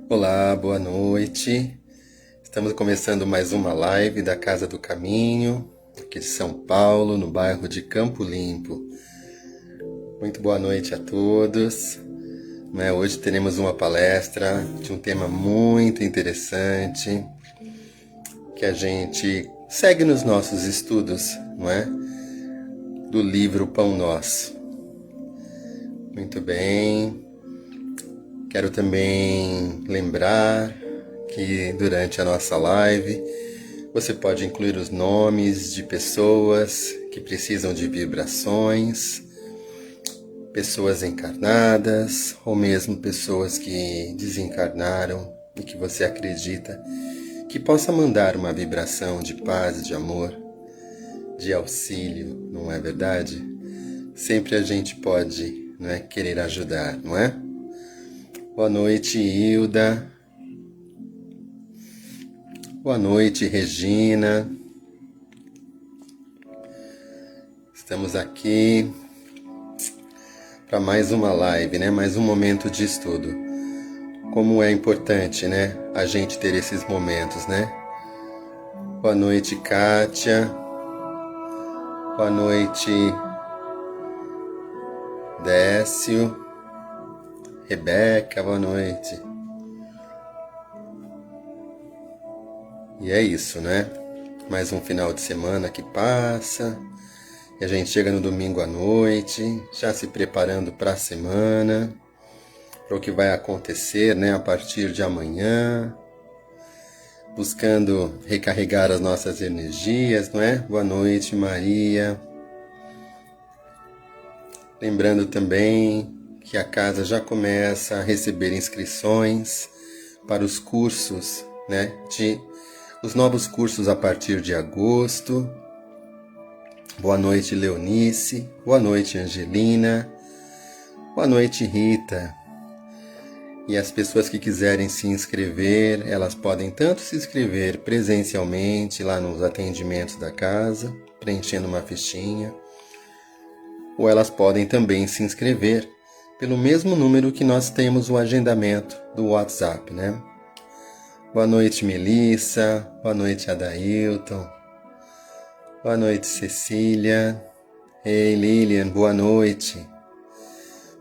Olá, boa noite. Estamos começando mais uma live da Casa do Caminho, aqui de São Paulo, no bairro de Campo Limpo. Muito boa noite a todos. Hoje teremos uma palestra de um tema muito interessante, que a gente segue nos nossos estudos, não é? Do livro Pão Nosso. Muito bem. Quero também lembrar que durante a nossa live você pode incluir os nomes de pessoas que precisam de vibrações, pessoas encarnadas ou mesmo pessoas que desencarnaram e que você acredita que possa mandar uma vibração de paz, de amor, de auxílio, não é verdade? Sempre a gente pode, querer ajudar, não é? Boa noite, Hilda. Boa noite, Regina. Estamos aqui para mais uma live, mais um momento de estudo. Como é importante, a gente ter esses momentos, Boa noite, Kátia. Boa noite, Décio. Rebeca, boa noite. E é isso, Mais um final de semana que passa. E a gente chega no domingo à noite, já se preparando para a semana, para o que vai acontecer, a partir de amanhã. Buscando recarregar as nossas energias, não é? Boa noite, Maria. Lembrando também que a casa já começa a receber inscrições para os cursos, os novos cursos a partir de agosto. Boa noite, Leonice. Boa noite, Angelina. Boa noite, Rita. E as pessoas que quiserem se inscrever, elas podem tanto se inscrever presencialmente lá nos atendimentos da casa, preenchendo uma fichinha, ou elas podem também se inscrever pelo mesmo número que nós temos o agendamento do WhatsApp, Boa noite, Melissa. Boa noite, Adailton. Boa noite, Cecília. Ei, Lilian, boa noite.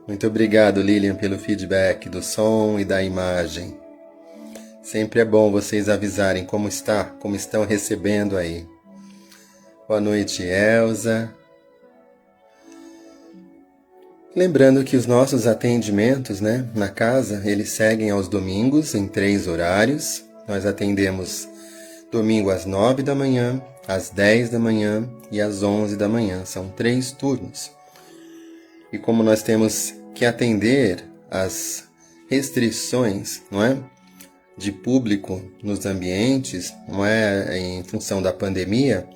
Muito obrigado, Lilian, pelo feedback do som e da imagem. Sempre é bom vocês avisarem como estão recebendo aí. Boa noite, Elza. Lembrando que os nossos atendimentos, na casa, eles seguem aos domingos em 3 horários. Nós atendemos domingo às 9 da manhã, às 10 da manhã e às 11 da manhã. São 3 turnos. E como nós temos que atender às restrições, de público nos ambientes, em função da pandemia,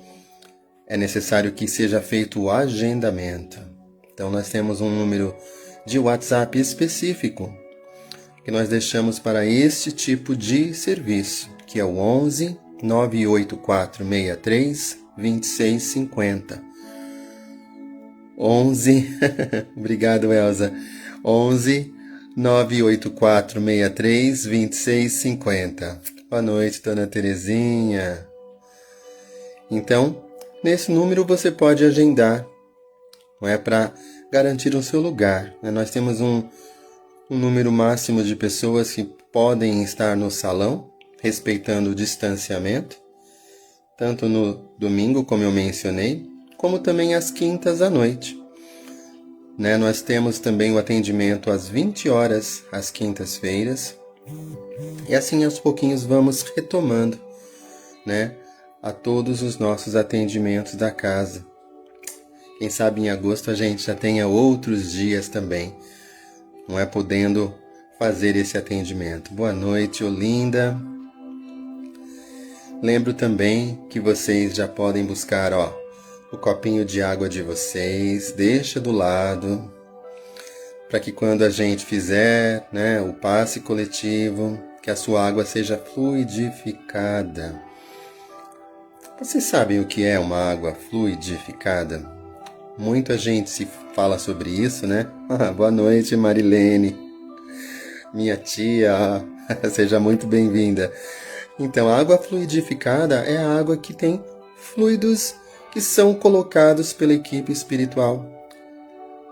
é necessário que seja feito o agendamento. Então nós temos um número de WhatsApp específico que nós deixamos para este tipo de serviço, que é o 11 98463 2650. 11, obrigado, Elza. 11 98463 2650. Boa noite, dona Terezinha. Então, nesse número você pode agendar, para garantir o seu lugar. Nós temos um número máximo de pessoas que podem estar no salão, respeitando o distanciamento, tanto no domingo, como eu mencionei, como também às quintas à noite. Nós temos também o atendimento às 20 horas, às quintas-feiras, e assim aos pouquinhos vamos retomando, a todos os nossos atendimentos da casa. Quem sabe em agosto a gente já tenha outros dias também, podendo fazer esse atendimento. Boa noite, Olinda. Lembro também que vocês já podem buscar, o copinho de água de vocês, deixa do lado, para que quando a gente fizer, o passe coletivo, que a sua água seja fluidificada. Vocês sabem o que é uma água fluidificada? Muita gente se fala sobre isso, Boa noite, Marilene. minha tia, seja muito bem-vinda. Então, a água fluidificada é a água que tem fluidos que são colocados pela equipe espiritual.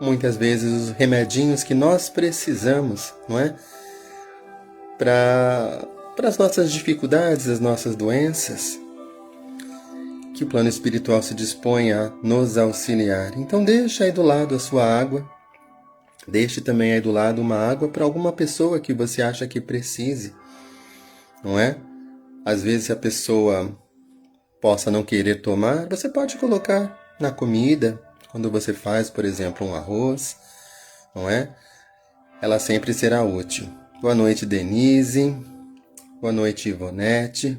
Muitas vezes os remedinhos que nós precisamos, não é? Para as nossas dificuldades, as nossas doenças, que o plano espiritual se dispõe a nos auxiliar. Então deixa aí do lado a sua água, deixe também aí do lado uma água para alguma pessoa que você acha que precise, não é? Às vezes a pessoa possa não querer tomar, você pode colocar na comida, quando você faz, por exemplo, um arroz, não é? Ela sempre será útil. Boa noite, Denise. Boa noite, Ivonete.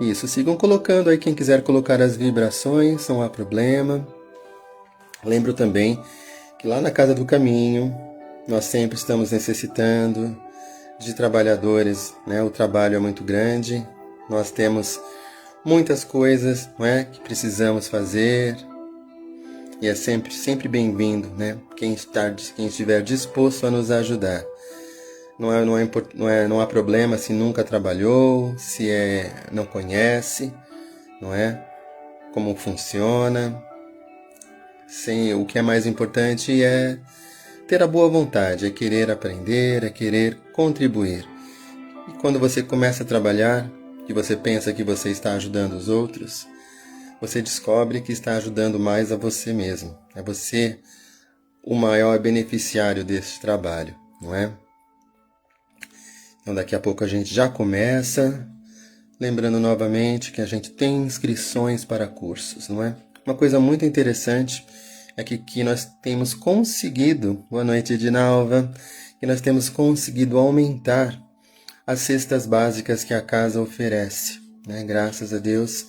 Isso, sigam colocando aí quem quiser colocar as vibrações, não há problema. Lembro também que lá na Casa do Caminho, nós sempre estamos necessitando de trabalhadores, né? O trabalho é muito grande, nós temos muitas coisas, não é, que precisamos fazer, e é sempre bem-vindo, né? Quem estiver disposto a nos ajudar. Não há problema se nunca trabalhou, se não conhece, não é? Como funciona. O que é mais importante é ter a boa vontade, é querer aprender, é querer contribuir. E quando você começa a trabalhar, que você pensa que você está ajudando os outros, você descobre que está ajudando mais a você mesmo. É você o maior beneficiário desse trabalho, não é? Então daqui a pouco a gente já começa, lembrando novamente que a gente tem inscrições para cursos, não é? Uma coisa muito interessante é que nós temos conseguido, boa noite Edinalva, que nós temos conseguido aumentar as cestas básicas que a casa oferece, né? Graças a Deus,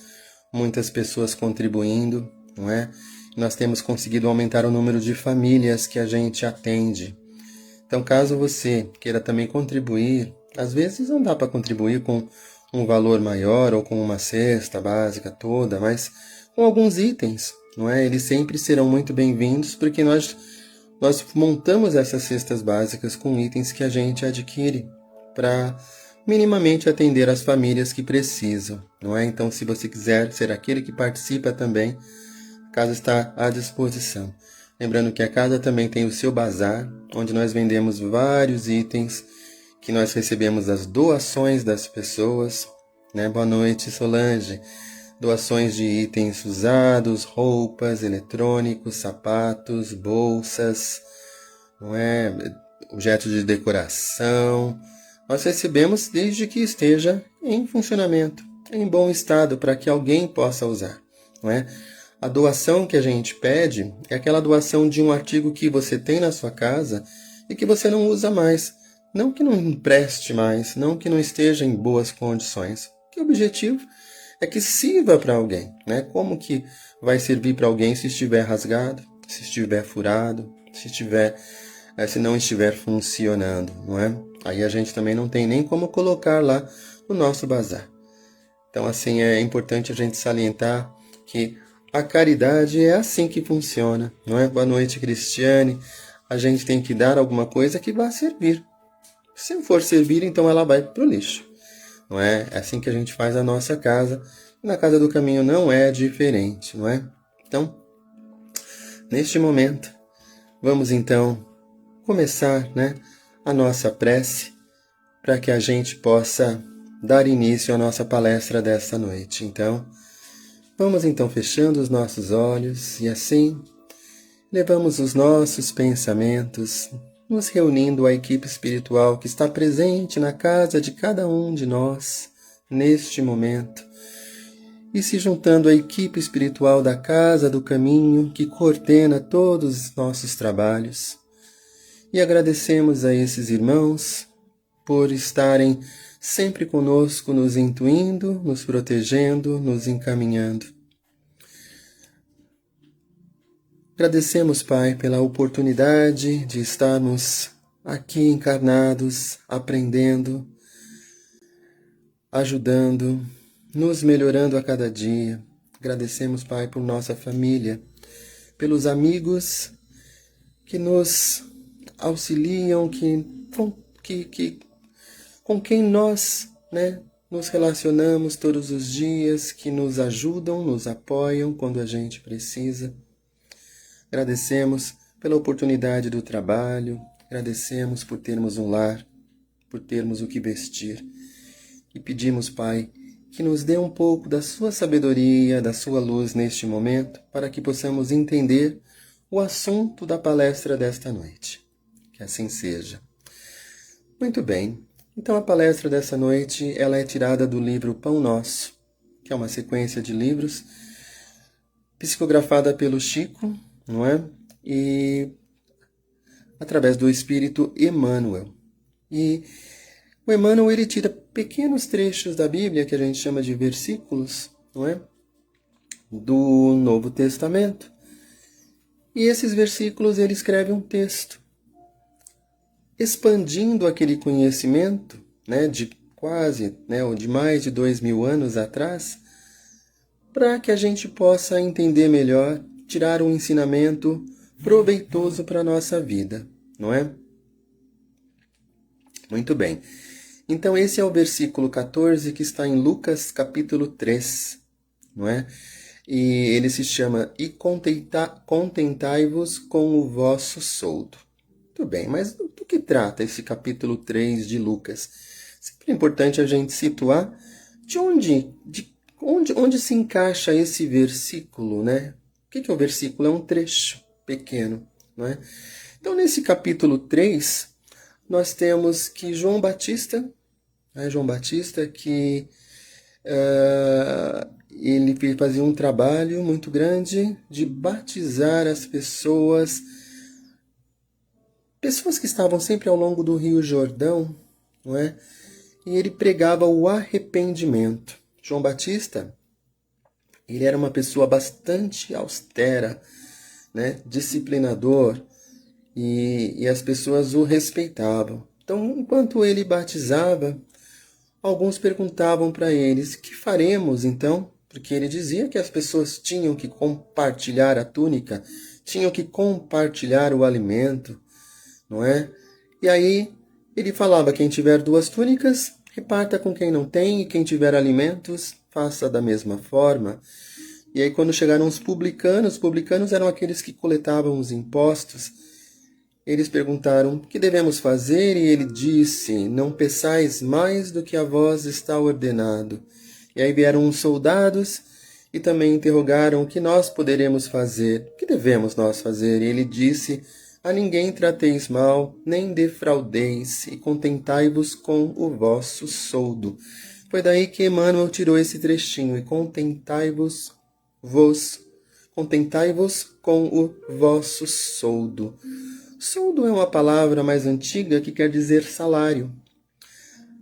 muitas pessoas contribuindo, não é? Nós temos conseguido aumentar o número de famílias que a gente atende. Então, caso você queira também contribuir, às vezes não dá para contribuir com um valor maior ou com uma cesta básica toda, mas com alguns itens, não é? Eles sempre serão muito bem-vindos porque nós montamos essas cestas básicas com itens que a gente adquire para minimamente atender as famílias que precisam, não é? Então, se você quiser ser aquele que participa também, a casa está à disposição. Lembrando que a casa também tem o seu bazar, onde nós vendemos vários itens que nós recebemos das doações das pessoas, né? Boa noite, Solange. Doações de itens usados, roupas, eletrônicos, sapatos, bolsas, não é? Objetos de decoração. Nós recebemos desde que esteja em funcionamento, em bom estado, para que alguém possa usar, não é? A doação que a gente pede é aquela doação de um artigo que você tem na sua casa e que você não usa mais. Não que não empreste mais, não que não esteja em boas condições. Que o objetivo é que sirva para alguém, né? Como que vai servir para alguém se estiver rasgado, se estiver furado, se não estiver funcionando, não é? Aí a gente também não tem nem como colocar lá no nosso bazar. Então, assim, é importante a gente salientar que a caridade é assim que funciona, não é? Boa noite, Cristiane. A gente tem que dar alguma coisa que vá servir. Se não for servir, então ela vai para o lixo, não é? É assim que a gente faz a nossa casa. Na Casa do Caminho não é diferente, não é? Então, neste momento, vamos então começar, né, a nossa prece para que a gente possa dar início à nossa palestra desta noite. Então, vamos então fechando os nossos olhos e assim levamos os nossos pensamentos, nos reunindo à equipe espiritual que está presente na casa de cada um de nós neste momento e se juntando à equipe espiritual da Casa do Caminho que coordena todos os nossos trabalhos. E agradecemos a esses irmãos por estarem sempre conosco, nos intuindo, nos protegendo, nos encaminhando. Agradecemos, Pai, pela oportunidade de estarmos aqui encarnados, aprendendo, ajudando, nos melhorando a cada dia. Agradecemos, Pai, por nossa família, pelos amigos que nos auxiliam, que com quem nós, né, nos relacionamos todos os dias, que nos ajudam, nos apoiam quando a gente precisa. Agradecemos pela oportunidade do trabalho, agradecemos por termos um lar, por termos o que vestir. E pedimos, Pai, que nos dê um pouco da sua sabedoria, da sua luz neste momento, para que possamos entender o assunto da palestra desta noite. Que assim seja. Muito bem. Então a palestra dessa noite, ela é tirada do livro Pão Nosso, que é uma sequência de livros psicografada pelo Chico, não é? E através do Espírito Emmanuel. E o Emmanuel, ele tira pequenos trechos da Bíblia, que a gente chama de versículos, não é? Do Novo Testamento. E esses versículos ele escreve um texto, expandindo aquele conhecimento, né, de quase, né, ou de mais de 2000 anos atrás, para que a gente possa entender melhor, tirar um ensinamento proveitoso para a nossa vida, não é? Muito bem. Então esse é o versículo 14 que está em Lucas capítulo 3, não é? E ele se chama "E contentai-vos com o vosso soldo". Muito bem, mas do que trata esse capítulo 3 de Lucas? Sempre é importante a gente situar onde se encaixa esse versículo, né? O que é o versículo? É um trecho pequeno, não é? Então nesse capítulo 3, nós temos que João Batista que ele fazia um trabalho muito grande de batizar as pessoas que estavam sempre ao longo do Rio Jordão, não é? E ele pregava o arrependimento. João Batista, ele era uma pessoa bastante austera, né? Disciplinador, e as pessoas o respeitavam. Então, enquanto ele batizava, alguns perguntavam para eles: "Que faremos então?" Porque ele dizia que as pessoas tinham que compartilhar a túnica, tinham que compartilhar o alimento, não é? E aí ele falava: quem tiver 2 túnicas, reparta com quem não tem, e quem tiver alimentos, faça da mesma forma. E aí quando chegaram os publicanos eram aqueles que coletavam os impostos. Eles perguntaram: "O que devemos fazer?" E ele disse: "Não peçais mais do que a vós está ordenado." E aí vieram os soldados e também interrogaram: "O que nós poderemos fazer? O que devemos nós fazer?" E ele disse: "A ninguém trateis mal, nem defraudeis, e contentai-vos com o vosso soldo." Foi daí que Emmanuel tirou esse trechinho: "E contentai-vos com o vosso soldo." Soldo é uma palavra mais antiga que quer dizer salário.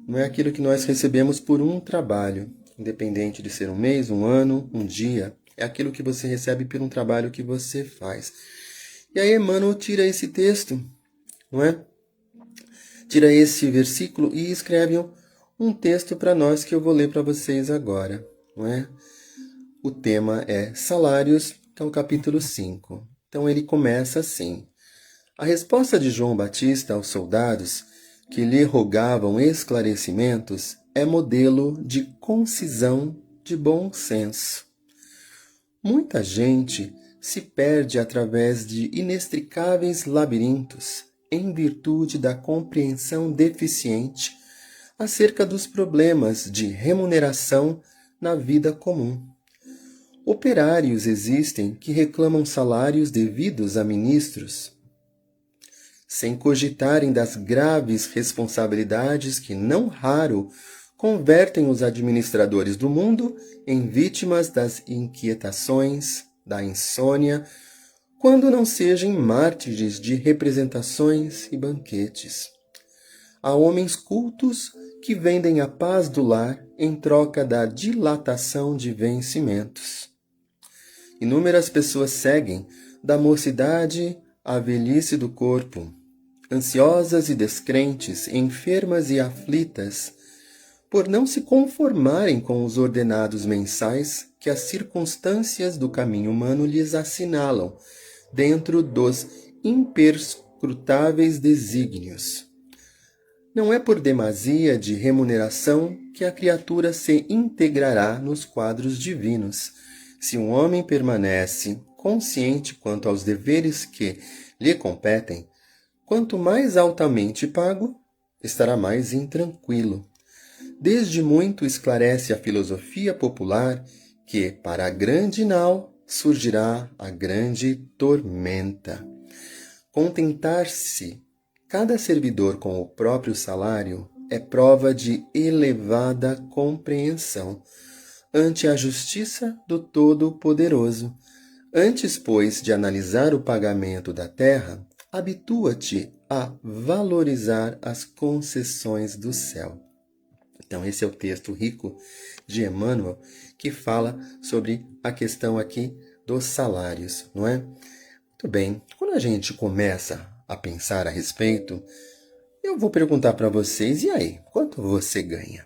Não é aquilo que nós recebemos por um trabalho, independente de ser um mês, um ano, um dia. É aquilo que você recebe por um trabalho que você faz. E aí Emmanuel tira esse texto, não é? Tira esse versículo e escreve um texto para nós que eu vou ler para vocês agora, não é? O tema é Salários, que é o capítulo 5. Então ele começa assim: a resposta de João Batista aos soldados que lhe rogavam esclarecimentos é modelo de concisão de bom senso. Muita gente se perde através de inextricáveis labirintos em virtude da compreensão deficiente acerca dos problemas de remuneração na vida comum. Operários existem que reclamam salários devidos a ministros, sem cogitarem das graves responsabilidades que, não raro, convertem os administradores do mundo em vítimas das inquietações, da insônia, quando não sejam mártires de representações e banquetes. Há homens cultos que vendem a paz do lar em troca da dilatação de vencimentos. Inúmeras pessoas seguem, da mocidade à velhice do corpo, ansiosas e descrentes, enfermas e aflitas, por não se conformarem com os ordenados mensais que as circunstâncias do caminho humano lhes assinalam, dentro dos imperscrutáveis desígnios. Não é por demasia de remuneração que a criatura se integrará nos quadros divinos. Se um homem permanece consciente quanto aos deveres que lhe competem, quanto mais altamente pago, estará mais intranquilo. Desde muito esclarece a filosofia popular que, para a grande nau, surgirá a grande tormenta. Contentar-se cada servidor com o próprio salário é prova de elevada compreensão ante a justiça do Todo-Poderoso. Antes, pois, de analisar o pagamento da terra, habitua-te a valorizar as concessões do céu. Então, esse é o texto rico de Emmanuel que fala sobre a questão aqui dos salários, não é? Muito bem, quando a gente começa a pensar a respeito, eu vou perguntar para vocês, e aí, quanto você ganha?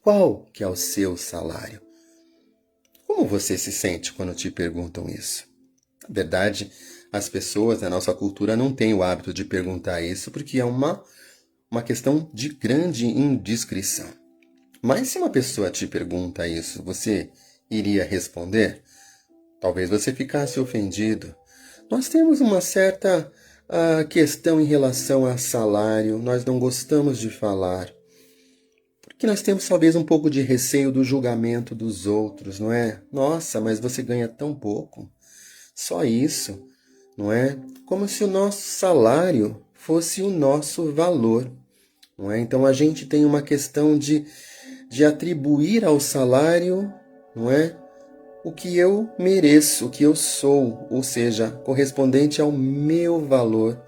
Qual que é o seu salário? Como você se sente quando te perguntam isso? Na verdade, as pessoas da nossa cultura não têm o hábito de perguntar isso porque é uma questão de grande indiscrição. Mas se uma pessoa te pergunta isso, você iria responder? Talvez você ficasse ofendido. Nós temos uma certa questão em relação a salário, nós não gostamos de falar, porque nós temos talvez um pouco de receio do julgamento dos outros, não é? Nossa, mas você ganha tão pouco. Só isso, não é? Como se o nosso salário fosse o nosso valor, não é? Então a gente tem uma questão de atribuir ao salário, não é? O que eu mereço, o que eu sou, ou seja, correspondente ao meu valor.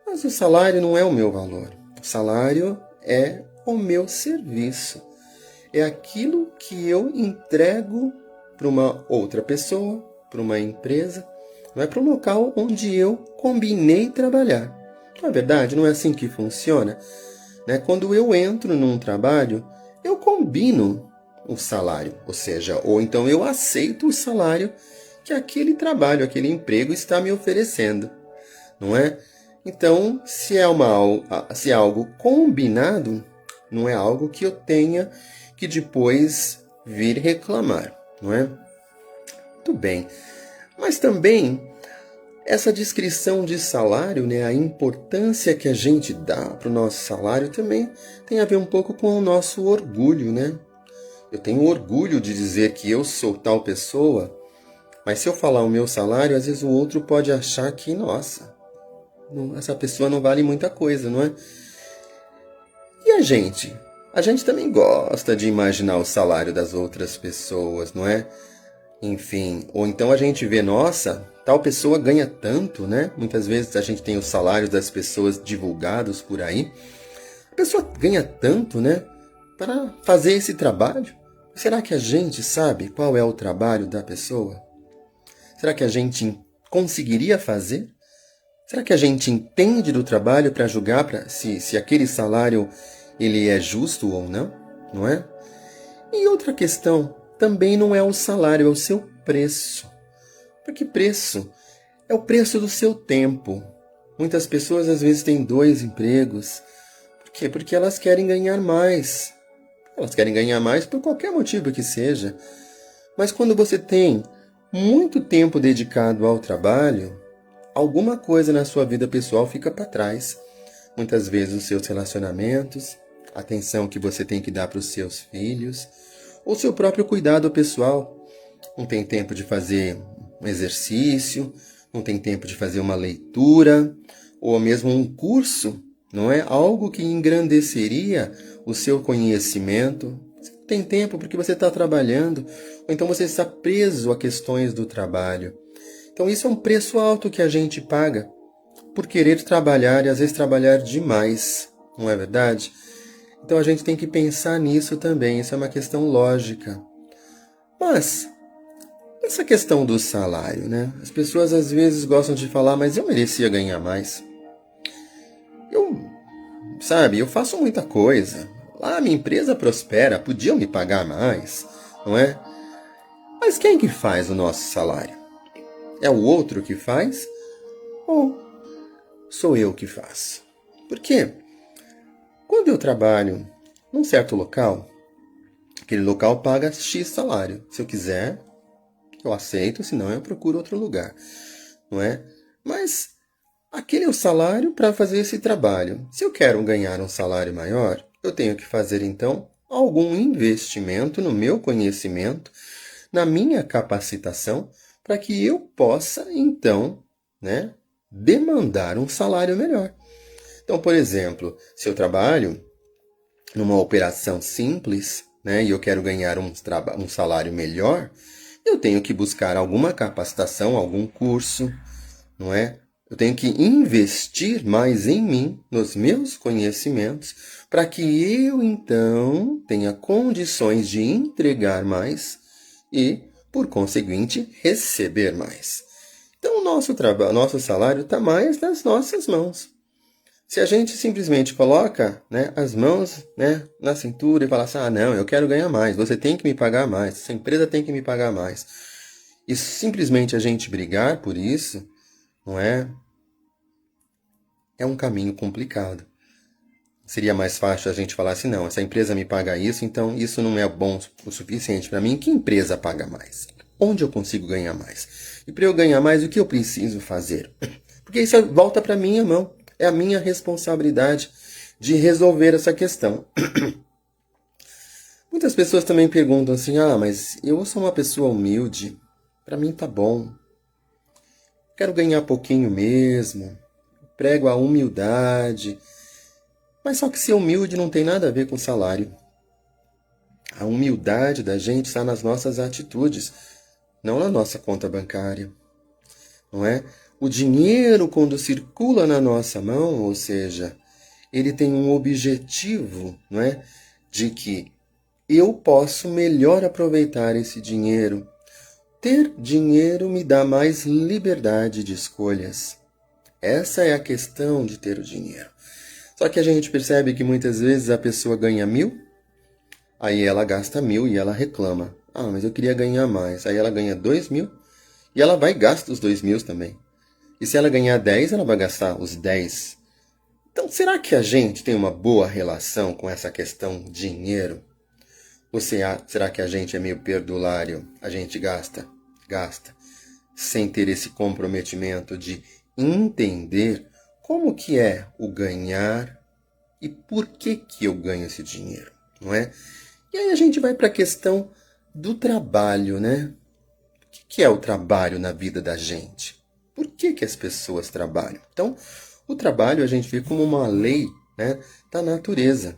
Mas o salário não é o meu valor. O salário é o meu serviço. É aquilo que eu entrego para uma outra pessoa, para uma empresa, não é para o local onde eu combinei trabalhar. Na verdade, não é assim que funciona, né? Quando eu entro num trabalho, eu combino o salário, ou seja, ou então eu aceito o salário que aquele trabalho, aquele emprego está me oferecendo, não é? Então, se é algo combinado, não é algo que eu tenha que depois vir reclamar, não é? Muito bem. Mas também essa descrição de salário, né, a importância que a gente dá para o nosso salário também tem a ver um pouco com o nosso orgulho, né? Eu tenho orgulho de dizer que eu sou tal pessoa, mas se eu falar o meu salário, às vezes o outro pode achar que, nossa, essa pessoa não vale muita coisa, não é? E a gente? A gente também gosta de imaginar o salário das outras pessoas, não é? Enfim, ou então a gente vê, nossa, tal pessoa ganha tanto, né? Muitas vezes a gente tem os salários das pessoas divulgados por aí. A pessoa ganha tanto, né? Para fazer esse trabalho. Será que a gente sabe qual é o trabalho da pessoa? Será que a gente conseguiria fazer? Será que a gente entende do trabalho para julgar se aquele salário ele é justo ou não? Não é? E outra questão, também não é o salário, é o seu preço. Porque preço é o preço do seu tempo. Muitas pessoas às vezes têm 2 empregos. Por quê? Porque elas querem ganhar mais. Elas querem ganhar mais por qualquer motivo que seja. Mas quando você tem muito tempo dedicado ao trabalho, alguma coisa na sua vida pessoal fica para trás. Muitas vezes os seus relacionamentos, a atenção que você tem que dar para os seus filhos, ou seu próprio cuidado pessoal. Não tem tempo de fazer um exercício, não tem tempo de fazer uma leitura, ou mesmo um curso, não é? Algo que engrandeceria o seu conhecimento. Você não tem tempo porque você está trabalhando, ou então você está preso a questões do trabalho. Então isso é um preço alto que a gente paga por querer trabalhar e às vezes trabalhar demais, não é verdade? Então a gente tem que pensar nisso também, isso é uma questão lógica. Mas essa questão do salário, né? As pessoas às vezes gostam de falar, mas eu merecia ganhar mais. Eu faço muita coisa. Lá minha empresa prospera, podiam me pagar mais, não é? Mas quem que faz o nosso salário? É o outro que faz? Ou sou eu que faço? Por quê? Quando eu trabalho num certo local, aquele local paga X salário. Se eu quiser, eu aceito, senão eu procuro outro lugar, não é? Mas aquele é o salário para fazer esse trabalho. Se eu quero ganhar um salário maior, eu tenho que fazer então algum investimento no meu conhecimento, na minha capacitação, para que eu possa então, né, demandar um salário melhor. Então, por exemplo, se eu trabalho numa operação simples, né, e eu quero ganhar um salário melhor, eu tenho que buscar alguma capacitação, algum curso, não é? Eu tenho que investir mais em mim, nos meus conhecimentos, para que eu então tenha condições de entregar mais e, por conseguinte, receber mais. Então, o nosso salário está mais nas nossas mãos. Se a gente simplesmente coloca, né, as mãos, né, na cintura e fala assim, não, eu quero ganhar mais, você tem que me pagar mais, essa empresa tem que me pagar mais. E simplesmente a gente brigar por isso, não é? É um caminho complicado. Seria mais fácil a gente falar assim, não, essa empresa me paga isso, então isso não é bom o suficiente para mim. Que empresa paga mais? Onde eu consigo ganhar mais? E para eu ganhar mais, o que eu preciso fazer? Porque isso volta para minha mão. É a minha responsabilidade de resolver essa questão. Muitas pessoas também perguntam assim, mas eu sou uma pessoa humilde, para mim tá bom. Quero ganhar pouquinho mesmo, prego a humildade. Mas só que ser humilde não tem nada a ver com salário. A humildade da gente está nas nossas atitudes, não na nossa conta bancária. Não é? O dinheiro, quando circula na nossa mão, ou seja, ele tem um objetivo, não é? De que eu posso melhor aproveitar esse dinheiro. Ter dinheiro me dá mais liberdade de escolhas. Essa é a questão de ter o dinheiro. Só que a gente percebe que muitas vezes a pessoa ganha 1.000, aí ela gasta 1.000 e ela reclama. Mas eu queria ganhar mais. Aí ela ganha 2.000 e ela vai e gasta os 2.000 também. E se ela ganhar 10, ela vai gastar os 10. Então, será que a gente tem uma boa relação com essa questão dinheiro? Ou será que a gente é meio perdulário? A gente gasta, sem ter esse comprometimento de entender como que é o ganhar e por que eu ganho esse dinheiro, não é? E aí a gente vai para a questão do trabalho, né? O que é o trabalho na vida da gente? Por que as pessoas trabalham? Então, o trabalho a gente vê como uma lei, né, da natureza.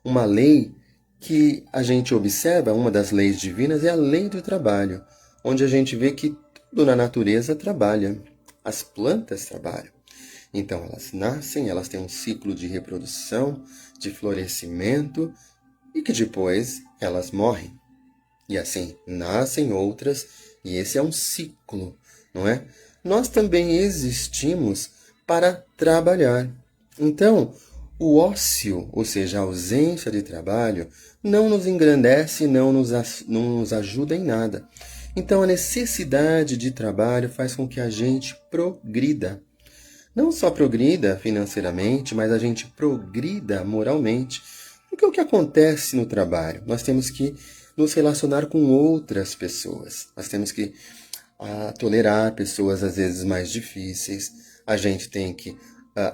Uma lei que a gente observa, uma das leis divinas, é a lei do trabalho, onde a gente vê que tudo na natureza trabalha. As plantas trabalham. Então, elas nascem, elas têm um ciclo de reprodução, de florescimento, e que depois elas morrem. E assim, nascem outras, e esse é um ciclo, não é? Nós também existimos para trabalhar. Então, o ócio, ou seja, a ausência de trabalho, não nos engrandece, não nos ajuda em nada. Então, a necessidade de trabalho faz com que a gente progrida. Não só progrida financeiramente, mas a gente progrida moralmente. Porque o que acontece no trabalho? Nós temos que nos relacionar com outras pessoas. Nós temos que tolerar pessoas às vezes mais difíceis. A gente tem que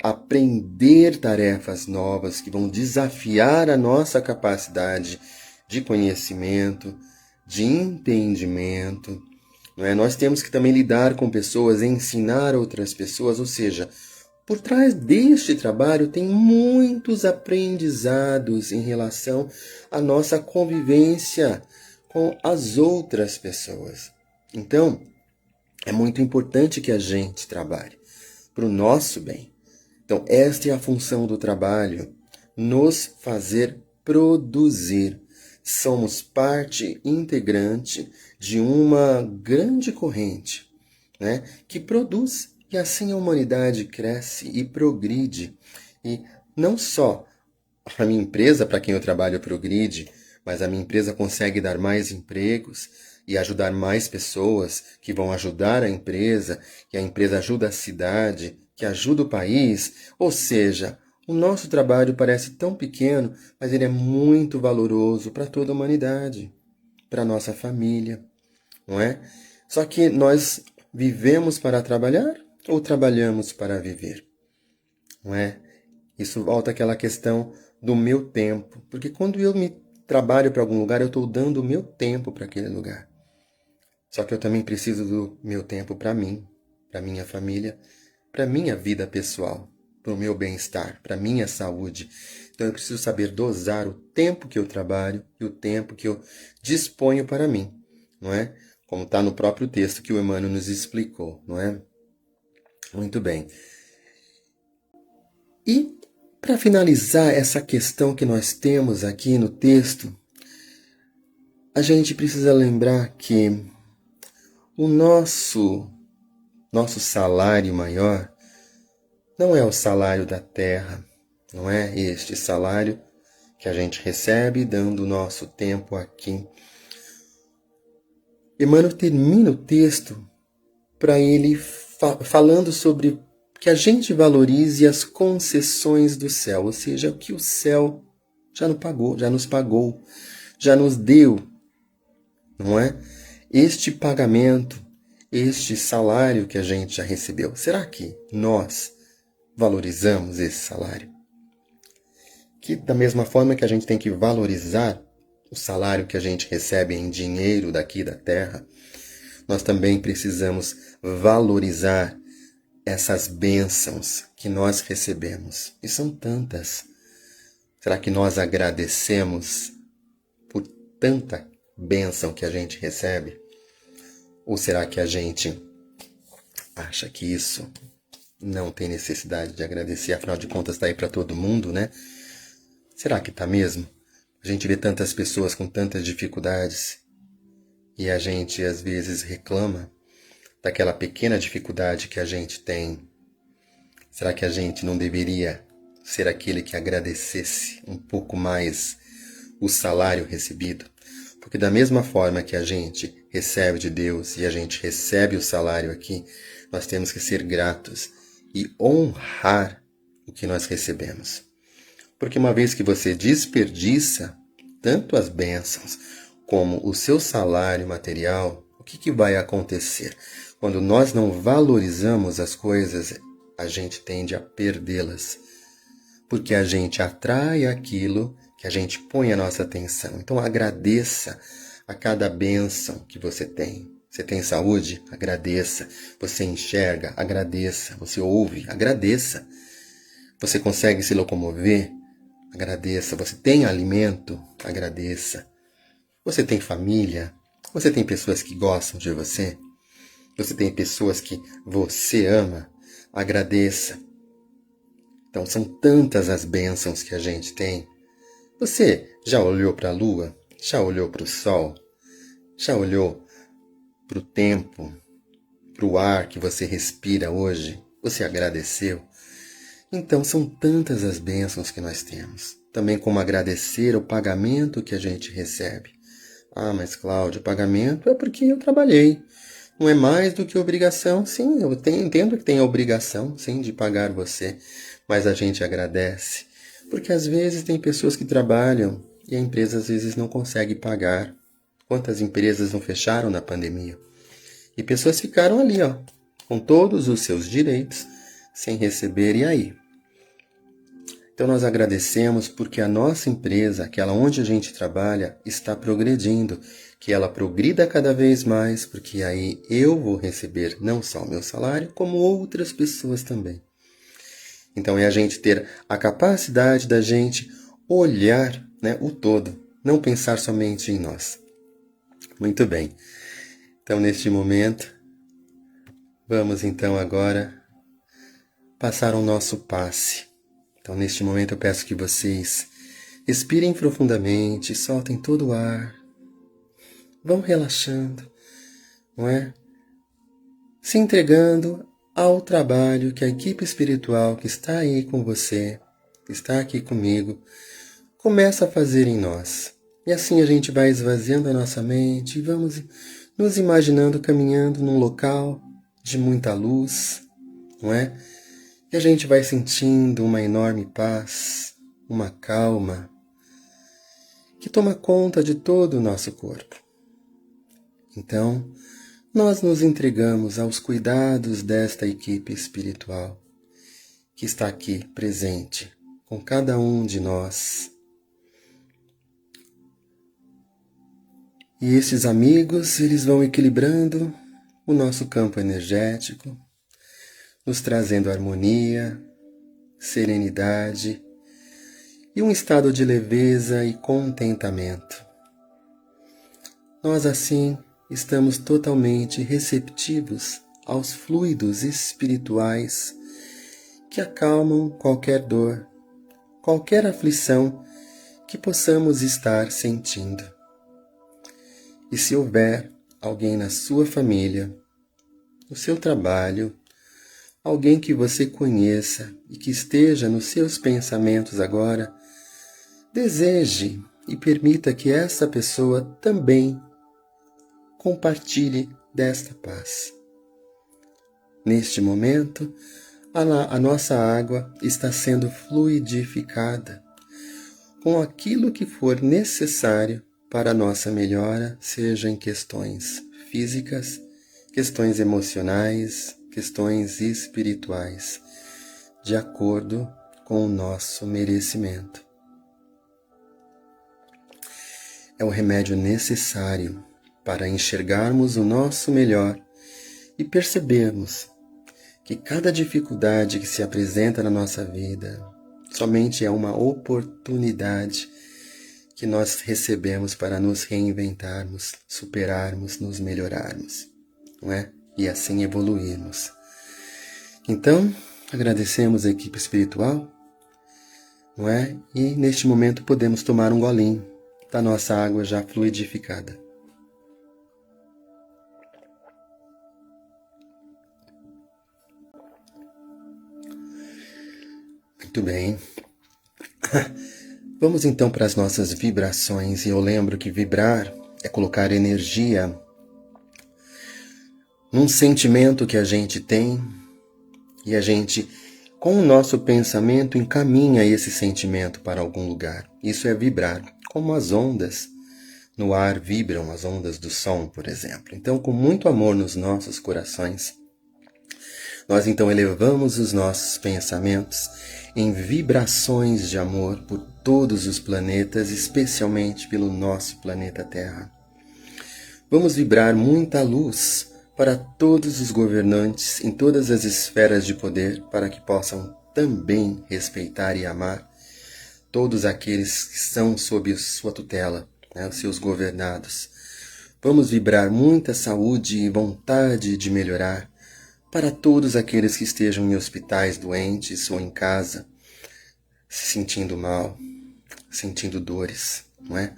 aprender tarefas novas que vão desafiar a nossa capacidade de conhecimento, de entendimento. Não é? Nós temos que também lidar com pessoas, ensinar outras pessoas, ou seja, por trás deste trabalho tem muitos aprendizados em relação à nossa convivência com as outras pessoas. Então, é muito importante que a gente trabalhe para o nosso bem. Então, esta é a função do trabalho, nos fazer produzir. Somos parte integrante de uma grande corrente, né, que produz. E assim a humanidade cresce e progride. E não só a minha empresa, para quem eu trabalho, progride, mas a minha empresa consegue dar mais empregos e ajudar mais pessoas que vão ajudar a empresa, que a empresa ajuda a cidade, que ajuda o país. Ou seja, O nosso trabalho parece tão pequeno, mas ele é muito valoroso para toda a humanidade, para a nossa família, não é? Só que nós vivemos para trabalhar ou trabalhamos para viver, não é? Isso volta àquela questão do meu tempo, porque quando eu me trabalho para algum lugar, eu estou dando o meu tempo para aquele lugar. Só que eu também preciso do meu tempo para mim, para minha família, para minha vida pessoal, para o meu bem-estar, para minha saúde. Então eu preciso saber dosar o tempo que eu trabalho e o tempo que eu disponho para mim, não é? Como está no próprio texto que o Emmanuel nos explicou, não é? Muito bem. E para finalizar essa questão que nós temos aqui no texto, a gente precisa lembrar que o nosso salário maior não é o salário da terra, não é este salário que a gente recebe dando o nosso tempo aqui. Emmanuel termina o texto para ele falando sobre que a gente valorize as concessões do céu, ou seja, o que o céu já nos pagou, já nos deu, não é? Este pagamento, este salário que a gente já recebeu, será que nós valorizamos esse salário? Que da mesma forma que a gente tem que valorizar o salário que a gente recebe em dinheiro daqui da terra, nós também precisamos valorizar essas bênçãos que nós recebemos. E são tantas. Será que nós agradecemos por tanta bênção que a gente recebe? Ou será que a gente acha que isso não tem necessidade de agradecer? Afinal de contas, está aí para todo mundo, né? Será que está mesmo? A gente vê tantas pessoas com tantas dificuldades e a gente às vezes reclama daquela pequena dificuldade que a gente tem. Será que a gente não deveria ser aquele que agradecesse um pouco mais o salário recebido? Porque da mesma forma que a gente recebe de Deus e a gente recebe o salário aqui, nós temos que ser gratos e honrar o que nós recebemos. Porque uma vez que você desperdiça tanto as bênçãos como o seu salário material, o que vai acontecer? Quando nós não valorizamos as coisas, a gente tende a perdê-las. Porque a gente atrai aquilo que a gente põe a nossa atenção. Então agradeça a cada bênção que você tem. Você tem saúde? Agradeça. Você enxerga? Agradeça. Você ouve? Agradeça. Você consegue se locomover? Agradeça. Você tem alimento? Agradeça. Você tem família? Você tem pessoas que gostam de você? Você tem pessoas que você ama? Agradeça. Então são tantas as bênçãos que a gente tem. Você já olhou para a lua? Já olhou para o sol? Já olhou para o tempo? Para o ar que você respira hoje? Você agradeceu? Então são tantas as bênçãos que nós temos. Também como agradecer o pagamento que a gente recebe. Ah, mas Cláudio, o pagamento é porque eu trabalhei. Não é mais do que obrigação. Sim, eu entendo que tem a obrigação, sim, de pagar você. Mas a gente agradece. Porque às vezes tem pessoas que trabalham e a empresa às vezes não consegue pagar. Quantas empresas não fecharam na pandemia? E pessoas ficaram ali, ó, com todos os seus direitos, sem receber. E aí? Então nós agradecemos porque a nossa empresa, aquela onde a gente trabalha, está progredindo. Que ela progrida cada vez mais, porque aí eu vou receber não só o meu salário, como outras pessoas também. Então é a gente ter a capacidade da gente olhar, né, o todo, não pensar somente em nós. Muito bem. Então neste momento, vamos então agora passar o nosso passe. Então neste momento eu peço que vocês expirem profundamente, soltem todo o ar, vão relaxando, não é? Se entregando ao trabalho que a equipe espiritual que está aí com você, que está aqui comigo, começa a fazer em nós. E assim a gente vai esvaziando a nossa mente e vamos nos imaginando caminhando num local de muita luz, não é? E a gente vai sentindo uma enorme paz, uma calma, que toma conta de todo o nosso corpo. Então, nós nos entregamos aos cuidados desta equipe espiritual, que está aqui presente com cada um de nós. E esses amigos, eles vão equilibrando o nosso campo energético, nos trazendo harmonia, serenidade e um estado de leveza e contentamento. Nós, assim, estamos totalmente receptivos aos fluidos espirituais que acalmam qualquer dor, qualquer aflição que possamos estar sentindo. E se houver alguém na sua família, no seu trabalho, alguém que você conheça e que esteja nos seus pensamentos agora, deseje e permita que essa pessoa também compartilhe desta paz. Neste momento, a nossa água está sendo fluidificada com aquilo que for necessário para a nossa melhora, seja em questões físicas, questões emocionais, questões espirituais, de acordo com o nosso merecimento. É o remédio necessário para enxergarmos o nosso melhor e percebermos que cada dificuldade que se apresenta na nossa vida somente é uma oportunidade que nós recebemos para nos reinventarmos, superarmos, nos melhorarmos, não é? E assim evoluirmos. Então, agradecemos a equipe espiritual, não é? E neste momento podemos tomar um golinho da nossa água já fluidificada. Muito bem. Vamos então para as nossas vibrações. E eu lembro que vibrar é colocar energia num sentimento que a gente tem e a gente, com o nosso pensamento, encaminha esse sentimento para algum lugar. Isso é vibrar, como as ondas no ar vibram, as ondas do som, por exemplo. Então, com muito amor nos nossos corações, nós então elevamos os nossos pensamentos em vibrações de amor por todos os planetas, especialmente pelo nosso planeta Terra. Vamos vibrar muita luz para todos os governantes em todas as esferas de poder, para que possam também respeitar e amar todos aqueles que são sob sua tutela, né, os seus governados. Vamos vibrar muita saúde e vontade de melhorar para todos aqueles que estejam em hospitais doentes ou em casa, se sentindo mal, sentindo dores, não é?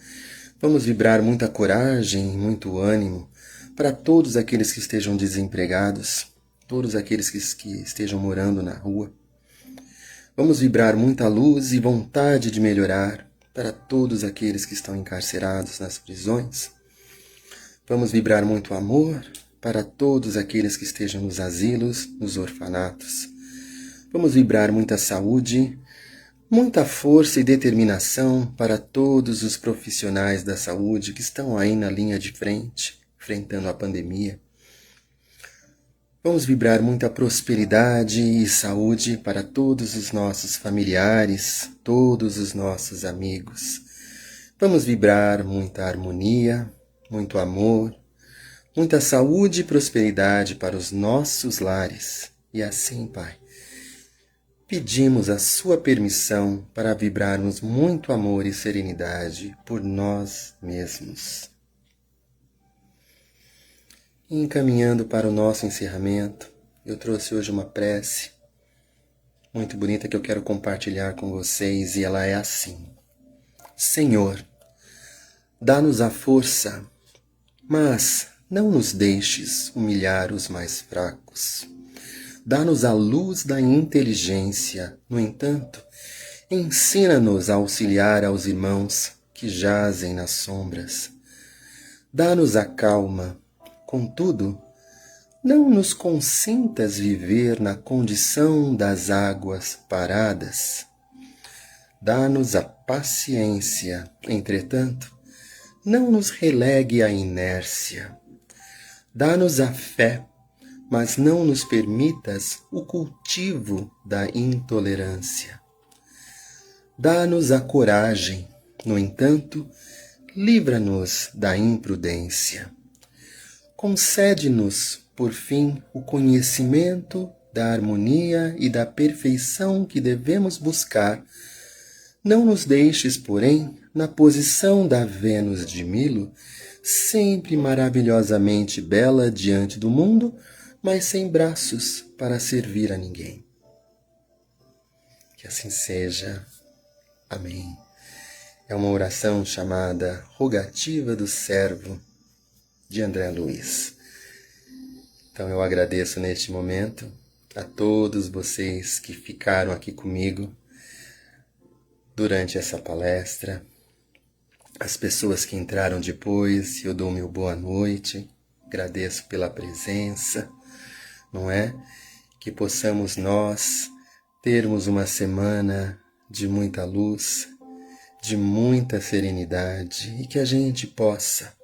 Vamos vibrar muita coragem e muito ânimo para todos aqueles que estejam desempregados, todos aqueles que estejam morando na rua. Vamos vibrar muita luz e vontade de melhorar para todos aqueles que estão encarcerados nas prisões. Vamos vibrar muito amor para todos aqueles que estejam nos asilos, nos orfanatos. Vamos vibrar muita saúde, muita força e determinação para todos os profissionais da saúde que estão aí na linha de frente, enfrentando a pandemia. Vamos vibrar muita prosperidade e saúde para todos os nossos familiares, todos os nossos amigos. Vamos vibrar muita harmonia, muito amor, muita saúde e prosperidade para os nossos lares. E assim, Pai, pedimos a sua permissão para vibrarmos muito amor e serenidade por nós mesmos. E encaminhando para o nosso encerramento, eu trouxe hoje uma prece muito bonita que eu quero compartilhar com vocês, e ela é assim: Senhor, dá-nos a força, mas não nos deixes humilhar os mais fracos. Dá-nos a luz da inteligência. No entanto, ensina-nos a auxiliar aos irmãos que jazem nas sombras. Dá-nos a calma. Contudo, não nos consintas viver na condição das águas paradas. Dá-nos a paciência, entretanto, não nos relegue à inércia. Dá-nos a fé, mas não nos permitas o cultivo da intolerância. Dá-nos a coragem, no entanto, livra-nos da imprudência. Concede-nos, por fim, o conhecimento da harmonia e da perfeição que devemos buscar. Não nos deixes, porém, na posição da Vênus de Milo, sempre maravilhosamente bela diante do mundo, mas sem braços para servir a ninguém. Que assim seja. Amém. É uma oração chamada Rogativa do Servo, de André Luiz. Então eu agradeço neste momento a todos vocês que ficaram aqui comigo durante essa palestra, as pessoas que entraram depois, eu dou meu boa noite, agradeço pela presença, não é? Que possamos nós termos uma semana de muita luz, de muita serenidade e que a gente possa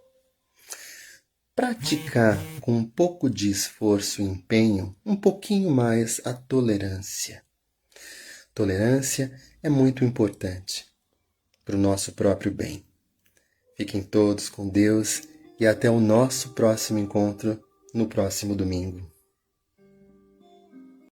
praticar com um pouco de esforço e empenho um pouquinho mais a tolerância. Tolerância é muito importante para o nosso próprio bem. Fiquem todos com Deus e até o nosso próximo encontro no próximo domingo.